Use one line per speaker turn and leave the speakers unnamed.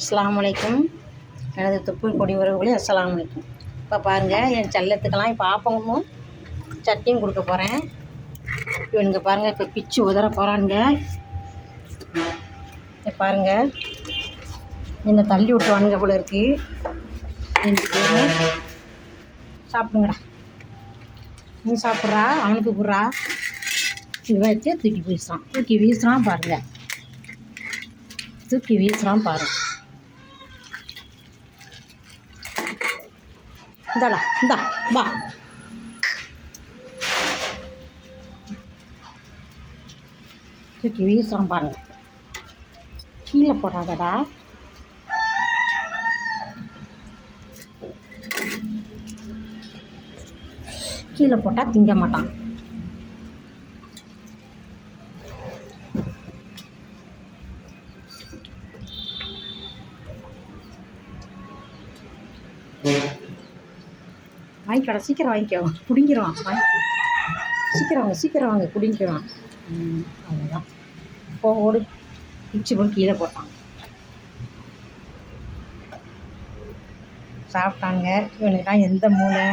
அஸ்ஸலாமு அலைக்கும். எனது தொப்புள் கொடி உறவுகளே அஸ்ஸலாமு அலைக்கும். இப்போ பாருங்கள், என் செல்லத்துக்கெல்லாம் இப்போ ஆப்பமும் சட்னியும் கொடுக்க போகிறேன். இவனுங்க பாருங்கள், இப்போ பிச்சு உதற போகிறானுங்க. இப்போ பாருங்கள், என்னை தள்ளி விட்டுவானுங்க போல இருக்குது. சாப்பிடுங்கடா, நீ சாப்பிட்றா, அவனுக்கு போடுறா. இது வச்சு தூக்கி வீசுறான் பாருங்கள், தூக்கி வீசுறான் பாருங்கள். இந்தாடா, இந்தா வா. தூக்கி வீசுறான் பாருங்க. கீழே போடாதடா. கீழே போட்டால் திங்க மாட்டான். வாங்கிக்கடா, சீக்கிரம் வாங்கிக்கோ, பிடிங்கிடுவான். சீக்கிரம் வாங்க பிடிங்கிடுவான். அவ்வளோதான், ஓடு. பிச்சு போட்டு கீழே போட்டான். சாப்பிட்டாங்க. இவனுக்குலாம் எந்த மூளை